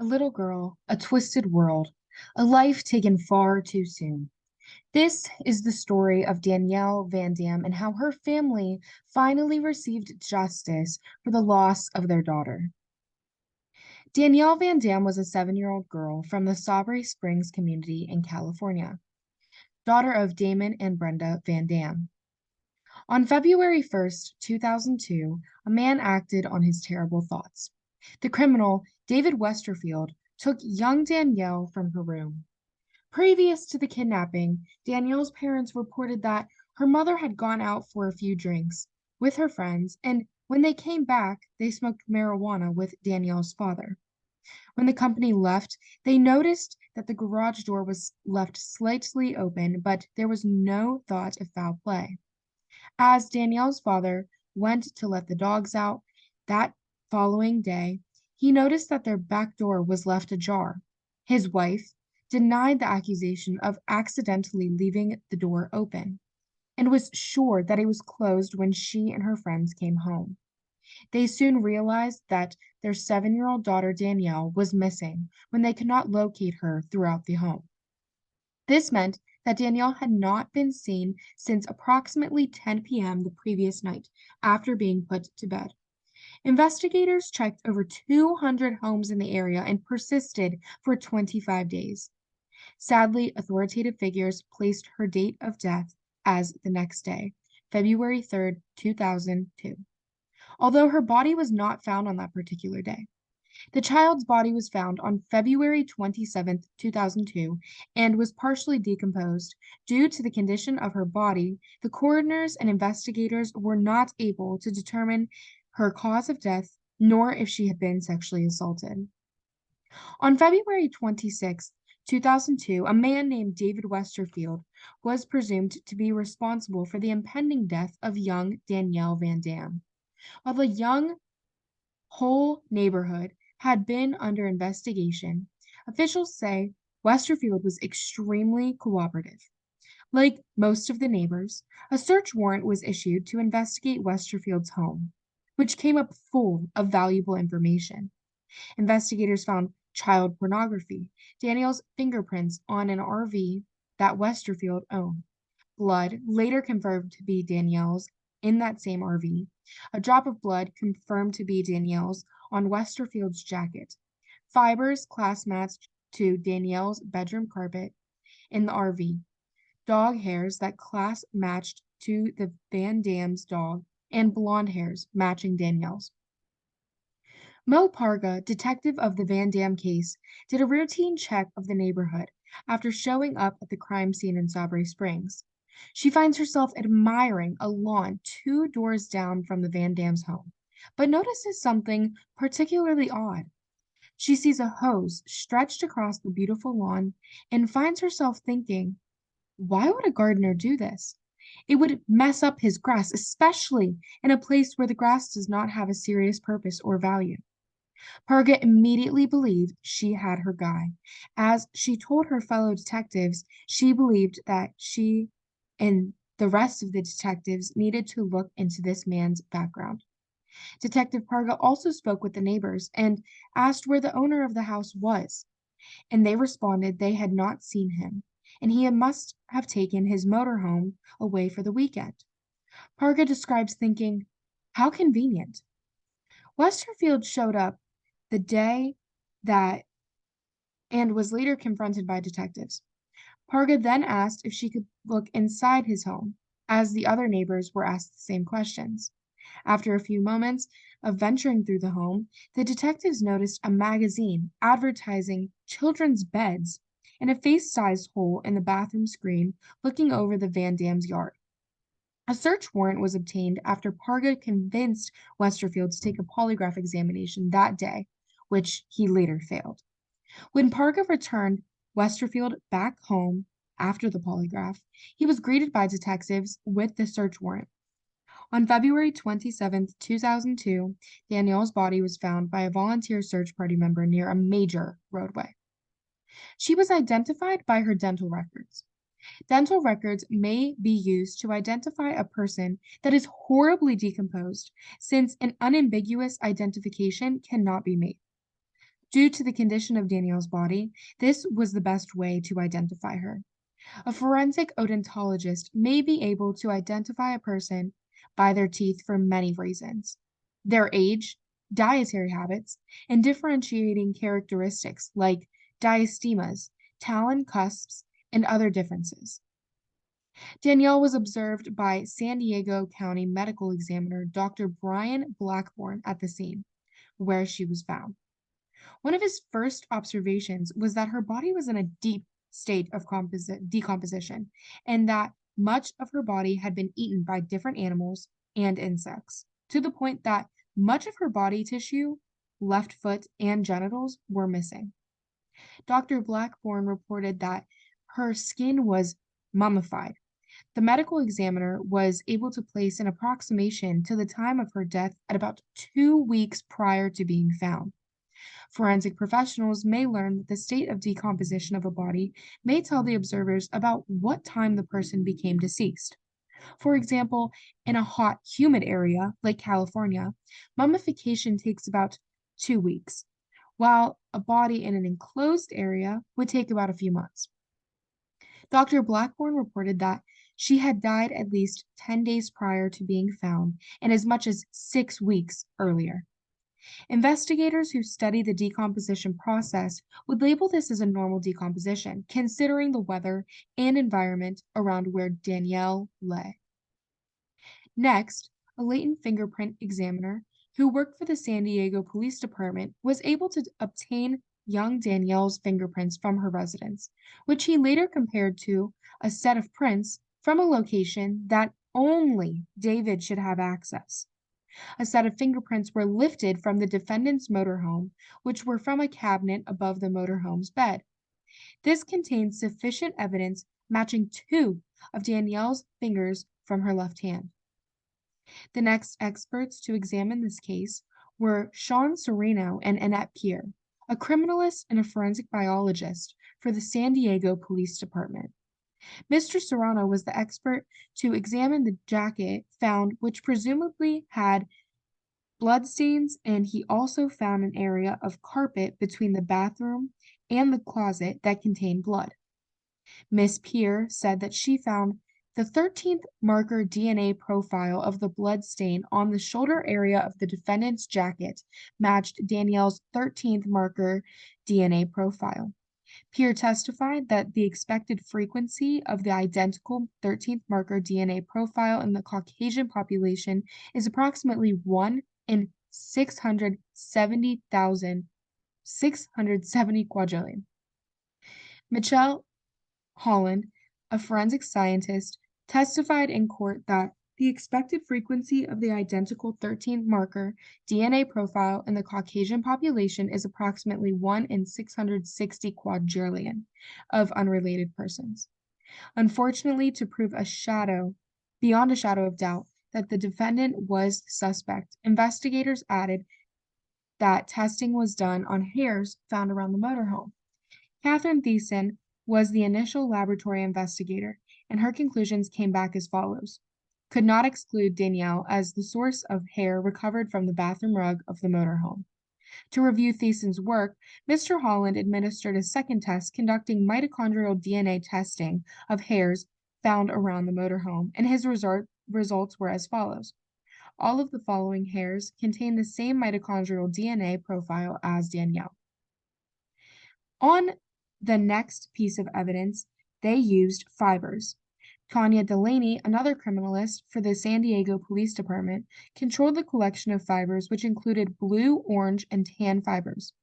A little girl, a twisted world, a life taken far too soon. This is the story of Danielle Van Dam and how her family finally received justice for the loss of their daughter. Danielle Van Dam was a 7-year-old girl from the Sabre Springs community in California, daughter of Damon and Brenda Van Dam. On February 1st, 2002, a man acted on his terrible thoughts. The criminal, David Westerfield, took young Danielle from her room. Previous to the kidnapping, Danielle's parents reported that her mother had gone out for a few drinks with her friends, and when they came back, they smoked marijuana with Danielle's father. When the company left, they noticed that the garage door was left slightly open, but there was no thought of foul play. As Danielle's father went to let the dogs out that following day, he noticed that their back door was left ajar. His wife denied the accusation of accidentally leaving the door open and was sure that it was closed when she and her friends came home. They soon realized that their 7-year-old daughter Danielle was missing when they could not locate her throughout the home. This meant that Danielle had not been seen since approximately 10 p.m. the previous night after being put to bed. Investigators checked over 200 homes in the area and persisted for 25 days. Sadly, authoritative figures placed her date of death as the next day, February 3rd, 2002, although her body was not found on that particular day. The child's body was found on February 27th, 2002, and was partially decomposed. Due to the condition of her body, the coroners and investigators were not able to determine her cause of death nor if she had been sexually assaulted. On February 26, 2002, a man named David Westerfield was presumed to be responsible for the impending death of young Danielle Van Dam. While the whole neighborhood had been under investigation, officials say Westerfield was extremely cooperative. Like most of the neighbors, a search warrant was issued to investigate Westerfield's home, which came up full of valuable information. Investigators found child pornography, Danielle's fingerprints on an RV that Westerfield owned, blood later confirmed to be Danielle's in that same RV, a drop of blood confirmed to be Danielle's on Westerfield's jacket, fibers class matched to Danielle's bedroom carpet in the RV, dog hairs that class matched to the Van Dam's dog, and blonde hairs matching Danielle's. Mo Parga, detective of the Van Dam case, did a routine check of the neighborhood after showing up at the crime scene in Sabre Springs. She finds herself admiring a lawn 2 doors down from the Van Dam's home, but notices something particularly odd. She sees a hose stretched across the beautiful lawn and finds herself thinking, why would a gardener do this? It would mess up his grass, especially in a place where the grass does not have a serious purpose or value. Parga immediately believed she had her guy. As she told her fellow detectives, she believed that she and the rest of the detectives needed to look into this man's background. Detective Parga also spoke with the neighbors and asked where the owner of the house was, and they responded they had not seen him, and he must have taken his motorhome away for the weekend. Parga describes thinking, how convenient. Westerfield showed up the day that and was later confronted by detectives. Parga then asked if she could look inside his home, as the other neighbors were asked the same questions. After a few moments of venturing through the home, the detectives noticed a magazine advertising children's beds and a face-sized hole in the bathroom screen looking over the Van Dam's yard. A search warrant was obtained after Parga convinced Westerfield to take a polygraph examination that day, which he later failed. When Parga returned Westerfield back home after the polygraph, he was greeted by detectives with the search warrant. On February 27th, 2002, Danielle's body was found by a volunteer search party member near a major roadway. She was identified by her dental records. Dental records may be used to identify a person that is horribly decomposed, since an unambiguous identification cannot be made. Due to the condition of Danielle's body, this was the best way to identify her. A forensic odontologist may be able to identify a person by their teeth for many reasons: their age, dietary habits, and differentiating characteristics like diastemas, talon cusps, and other differences. Danielle was observed by San Diego County Medical Examiner Dr. Brian Blackburn at the scene where she was found. One of his first observations was that her body was in a deep state of decomposition, and that much of her body had been eaten by different animals and insects, to the point that much of her body tissue, left foot, and genitals were missing. Dr. Blackburn reported that her skin was mummified. The medical examiner was able to place an approximation to the time of her death at about 2 weeks prior to being found. Forensic professionals may learn that the state of decomposition of a body may tell the observers about what time the person became deceased. For example, in a hot, humid area like California, mummification takes about 2 weeks, while a body in an enclosed area would take about a few months. Dr. Blackburn reported that she had died at least 10 days prior to being found and as much as 6 weeks earlier. Investigators who study the decomposition process would label this as a normal decomposition, considering the weather and environment around where Danielle lay. Next, a latent fingerprint examiner who worked for the San Diego Police Department was able to obtain young Danielle's fingerprints from her residence, which he later compared to a set of prints from a location that only David should have access. A set of fingerprints were lifted from the defendant's motorhome, which were from a cabinet above the motorhome's bed. This contained sufficient evidence matching 2 of Danielle's fingers from her left hand. The next experts to examine this case were Sean Sereno and Annette Pierre, a criminalist and a forensic biologist for the San Diego Police Department. Mr. Serrano was the expert to examine the jacket found, which presumably had bloodstains, and he also found an area of carpet between the bathroom and the closet that contained blood. Miss Pierre said that she found the 13th marker DNA profile of the blood stain on the shoulder area of the defendant's jacket matched Danielle's 13th marker DNA profile. Pierre testified that the expected frequency of the identical 13th marker DNA profile in the Caucasian population is approximately 1 in 670 quadrillion. Michelle Holland, a forensic scientist, testified in court that the expected frequency of the identical 13th marker DNA profile in the Caucasian population is approximately 1 in 660 quadrillion of unrelated persons. Unfortunately, to prove beyond a shadow of doubt, that the defendant was suspect, investigators added that testing was done on hairs found around the motorhome. Catherine Thiessen was the initial laboratory investigator, and her conclusions came back as follows: could not exclude Danielle as the source of hair recovered from the bathroom rug of the motorhome. To review Thiessen's work, Mr. Holland administered a second test conducting mitochondrial DNA testing of hairs found around the motorhome, and his results were as follows. All of the following hairs contain the same mitochondrial DNA profile as Danielle. On the next piece of evidence, they used fibers. Tanya Delaney, another criminalist for the San Diego Police Department, controlled the collection of fibers, which included blue, orange, and tan fibers.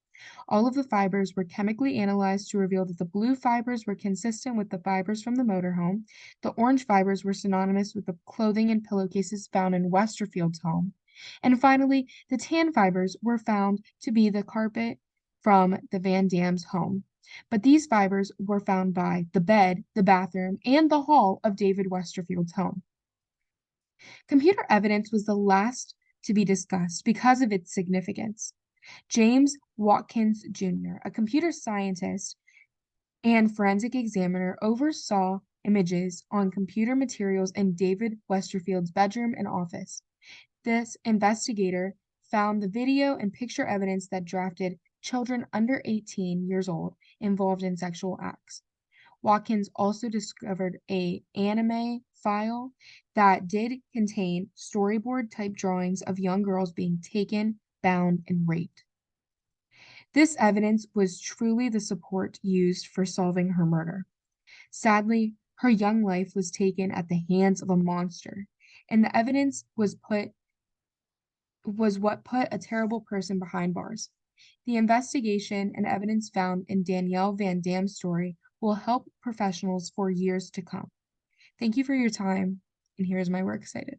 All of the fibers were chemically analyzed to reveal that the blue fibers were consistent with the fibers from the motorhome, the orange fibers were synonymous with the clothing and pillowcases found in Westerfield's home, and finally, the tan fibers were found to be the carpet from the Van Dam's home. But these fibers were found by the bed, the bathroom, and the hall of David Westerfield's home. Computer evidence was the last to be discussed because of its significance. James Watkins Jr., a computer scientist and forensic examiner, oversaw images on computer materials in David Westerfield's bedroom and office. This investigator found the video and picture evidence that drafted children under 18 years old involved in sexual acts. Watkins also discovered a anime file that did contain storyboard type drawings of young girls being taken, bound, and raped. This evidence was truly the support used for solving her murder. Sadly, her young life was taken at the hands of a monster, and the evidence was what put a terrible person behind bars. The investigation and evidence found in Danielle Van Dam's story will help professionals for years to come. Thank you for your time, and here is my works cited.